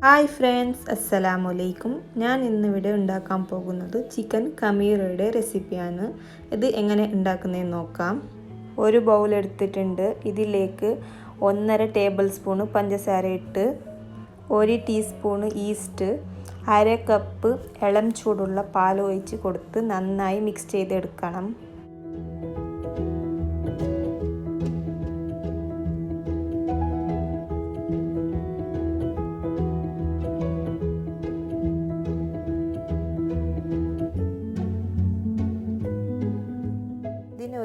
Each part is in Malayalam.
ഹായ് ഫ്രണ്ട്സ്, അസ്സലാമു അലൈക്കും. ഞാൻ ഇന്നിവിടെ ഉണ്ടാക്കാൻ പോകുന്നത് ചിക്കൻ കമീറയുടെ റെസിപ്പിയാണ്. ഇത് എങ്ങനെ ഉണ്ടാക്കുന്നതെന്ന് നോക്കാം. ഒരു ബൗൾ എടുത്തിട്ടുണ്ട്. ഇതിലേക്ക് 1.5 ടേബിൾ സ്പൂണ് പഞ്ചസാര ഇട്ട് 1 ടീസ്പൂണ് ഈസ്റ്റ്, 1/2 കപ്പ് ഇളം ചൂടുള്ള പാൽ ഒഴിച്ച് കൊടുത്ത് നന്നായി മിക്സ് ചെയ്തെടുക്കണം.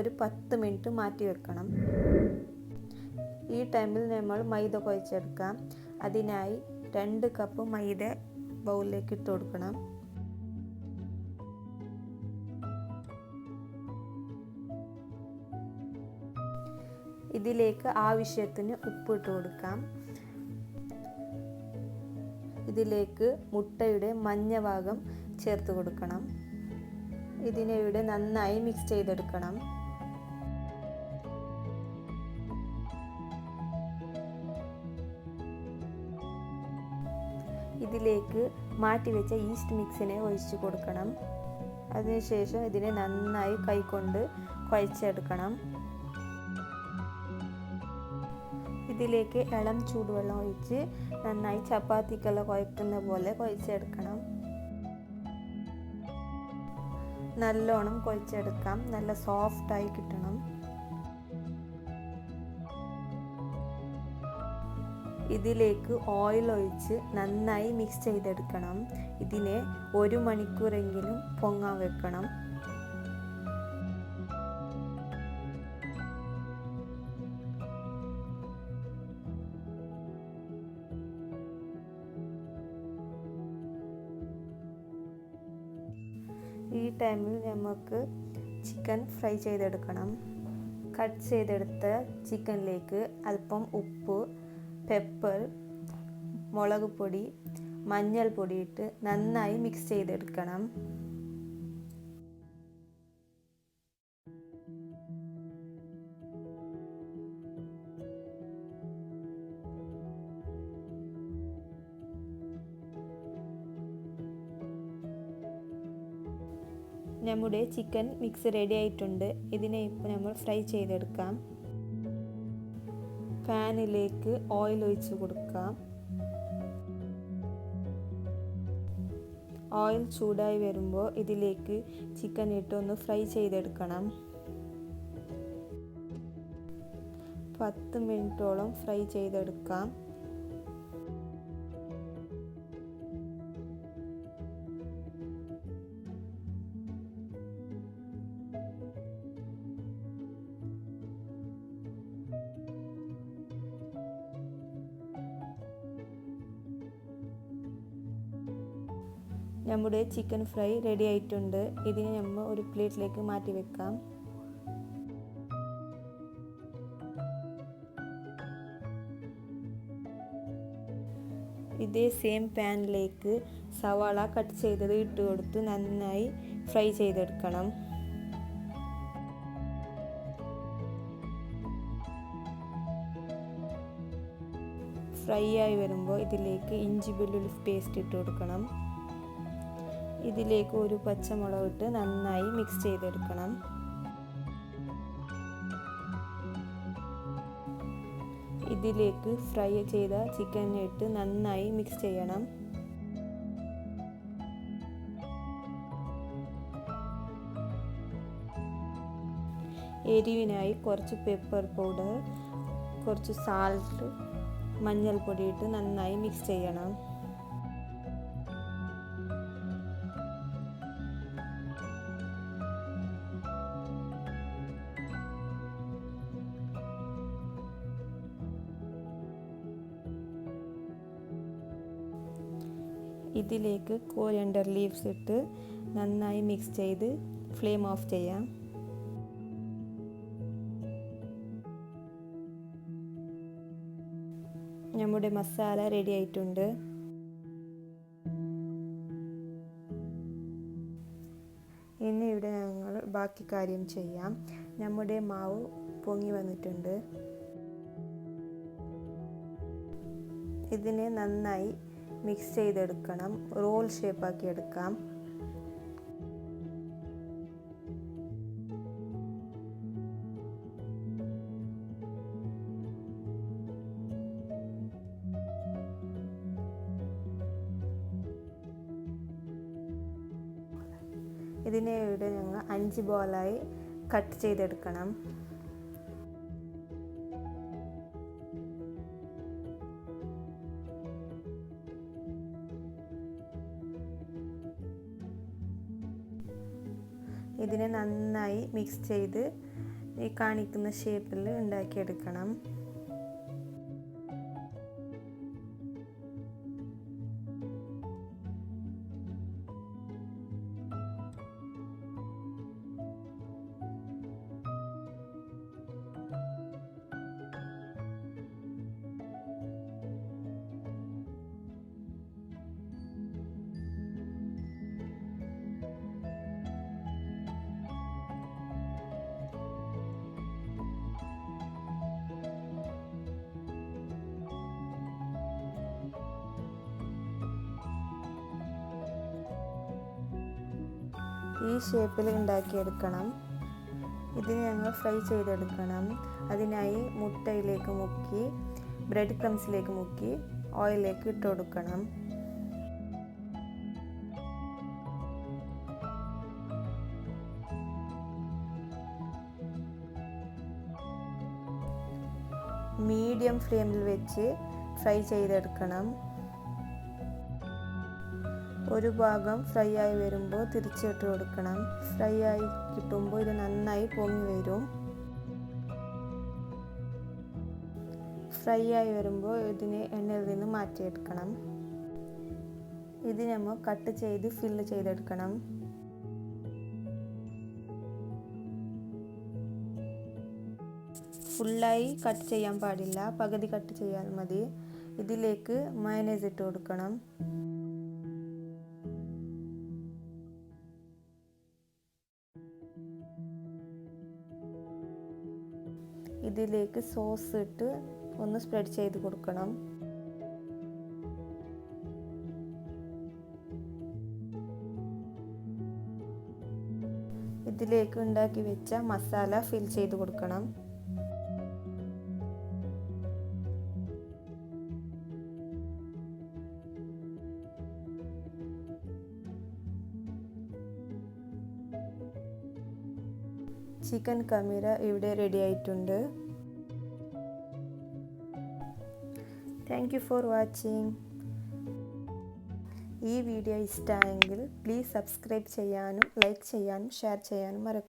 ഒരു 10 മിനിറ്റ് മാറ്റി വെക്കണം. ഈ ടൈമിൽ നമ്മൾ മൈദ കുഴച്ചെടുക്കാം. അതിനായി 2 കപ്പ് മൈദ ബൗളിലേക്ക് ഇട്ട് കൊടുക്കണം. ഇതിലേക്ക് ആവശ്യത്തിന് ഉപ്പ് ഇട്ട് കൊടുക്കാം. ഇതിലേക്ക് മുട്ടയുടെ മഞ്ഞ ഭാഗം ചേർത്ത് കൊടുക്കണം. ഇതിനെ ഇവിടെ നന്നായി മിക്സ് ചെയ്തെടുക്കണം. ഇതിലേക്ക് മാറ്റിവെച്ച ഈസ്റ്റ് മിക്സിനെ ഒഴിച്ചു കൊടുക്കണം. അതിനുശേഷം ഇതിനെ നന്നായി കൈകൊണ്ട് കുഴച്ചെടുക്കണം. ഇതിലേക്ക് ഇളം ചൂടുവെള്ളം ഒഴിച്ച് നന്നായി ചപ്പാത്തിക്കെല്ലാം കുഴക്കുന്ന പോലെ കുഴച്ചെടുക്കണം. നല്ലോണം കുഴച്ചെടുക്കാം. നല്ല സോഫ്റ്റായി കിട്ടണം. ഇതിലേക്ക് ഓയിൽ ഒഴിച്ച് നന്നായി മിക്സ് ചെയ്തെടുക്കണം. ഇതിനെ 1 മണിക്കൂറെങ്കിലും പൊങ്ങാൻ വെക്കണം. ഈ ടൈമിൽ നമുക്ക് ചിക്കൻ ഫ്രൈ ചെയ്തെടുക്കണം. കട്ട് ചെയ്തെടുത്ത ചിക്കനിലേക്ക് അല്പം ഉപ്പ്, പെപ്പർ, മുളക് പൊടി, മഞ്ഞൾപ്പൊടി ഇട്ട് നന്നായി മിക്സ് ചെയ്തെടുക്കണം. നമ്മുടെ ചിക്കൻ മിക്സ് റെഡി ആയിട്ടുണ്ട്. ഇതിനെ ഇപ്പോൾ നമ്മൾ ഫ്രൈ ചെയ്തെടുക്കാം. പാനിലേക്ക് ഓയിൽ ഒഴിച്ച് കൊടുക്കാം. ഓയിൽ ചൂടായി വരുമ്പോൾ ഇതിലേക്ക് ചിക്കൻ ഇട്ട് ഒന്ന് ഫ്രൈ ചെയ്തെടുക്കണം. 10 മിനിറ്റോളം ഫ്രൈ ചെയ്തെടുക്കാം. നമ്മുടെ ചിക്കൻ ഫ്രൈ റെഡി ആയിട്ടുണ്ട്. ഇതിനെ നമ്മൾ ഒരു പ്ലേറ്റിലേക്ക് മാറ്റി വെക്കാം. ഇതേ സെയിം പാനിലേക്ക് സവാള കട്ട് ചെയ്തത് ഇട്ട് കൊടുത്ത് നന്നായി ഫ്രൈ ചെയ്തെടുക്കണം. ഫ്രൈ ആയി വരുമ്പോൾ ഇതിലേക്ക് ഇഞ്ചി വെളുത്തുള്ളി പേസ്റ്റ് ഇട്ട് കൊടുക്കണം. ഇതിലേക്ക് ഒരു പച്ചമുളക് ഇട്ട് നന്നായി മിക്സ് ചെയ്തെടുക്കണം. ഇതിലേക്ക് ഫ്രൈ ചെയ്ത ചിക്കൻ ഇട്ട് നന്നായി മിക്സ് ചെയ്യണം. എരിവിനായി കുറച്ച് പെപ്പർ പൗഡർ, കുറച്ച് സാൾട്ട്, മഞ്ഞൾപ്പൊടി ഇട്ട് നന്നായി മിക്സ് ചെയ്യണം. ഇതിലേക്ക് കോരിയൻഡർ ലീവ്സ് ഇട്ട് നന്നായി മിക്സ് ചെയ്ത് ഫ്ലെയിം ഓഫ് ചെയ്യാം. നമ്മുടെ മസാല റെഡി ആയിട്ടുണ്ട്. ഇനി ഇവിടെ ഞങ്ങൾ ബാക്കി കാര്യം ചെയ്യാം. നമ്മുടെ മാവ് പൊങ്ങി വന്നിട്ടുണ്ട്. ഇതിനെ നന്നായി മിക്സ് ചെയ്തെടുക്കണം. റോൾ ഷേപ്പാക്കി എടുക്കാം. ഇതിനെ ഇവിടെ ഞങ്ങൾ 5 ബോളായി കട്ട് ചെയ്തെടുക്കണം. ഇതിനെ നന്നായി മിക്സ് ചെയ്ത് ഈ കാണിക്കുന്ന ഷേപ്പിൽ ഉണ്ടാക്കിയെടുക്കണം. ഈ ഷേപ്പിൽ ഉണ്ടാക്കിയെടുക്കണം. ഇതിന് ഞങ്ങൾ ഫ്രൈ ചെയ്തെടുക്കണം. അതിനായി മുട്ടയിലേക്ക് മുക്കി ബ്രെഡ് ക്രംസിലേക്ക് മുക്കി ഓയിലിലേക്ക് ഇട്ട് കൊടുക്കണം. മീഡിയം ഫ്ലെയിമിൽ വെച്ച് ഫ്രൈ ചെയ്തെടുക്കണം. ഒരു ഭാഗം ഫ്രൈ ആയി വരുമ്പോൾ തിരിച്ചിട്ട് കൊടുക്കണം. ഫ്രൈ ആയി കിട്ടുമ്പോൾ ഇത് നന്നായി പൊങ്ങി വരും. ഫ്രൈ ആയി വരുമ്പോൾ ഇതിനെ എണ്ണയിൽ നിന്ന് മാറ്റിയെടുക്കണം. ഇത് നമ്മൾ കട്ട് ചെയ്ത് ഫില്ല് ചെയ്തെടുക്കണം. ഫുള്ളായി കട്ട് ചെയ്യാൻ പാടില്ല, പകുതി കട്ട് ചെയ്യാൻ മതി. ഇതിലേക്ക് മയണൈസ് ഇട്ട് കൊടുക്കണം. ഇതിലേക്ക് സോസ് ഇട്ട് ഒന്ന് സ്പ്രെഡ് ചെയ്ത് കൊടുക്കണം. ഇതിലേക്ക് ഉണ്ടാക്കി വെച്ച മസാല ഫിൽ ചെയ്ത് കൊടുക്കണം. ചിക്കൻ കമീര ഇവിടെ റെഡി ആയിട്ടുണ്ട്. Thank you for watching. ഈ വീഡിയോ ഇഷ്ടമായെങ്കിൽ പ്ലീസ് സബ്സ്ക്രൈബ് ചെയ്യാനും ലൈക്ക് ചെയ്യാനും ഷെയർ ചെയ്യാനും മറക്കരുത്.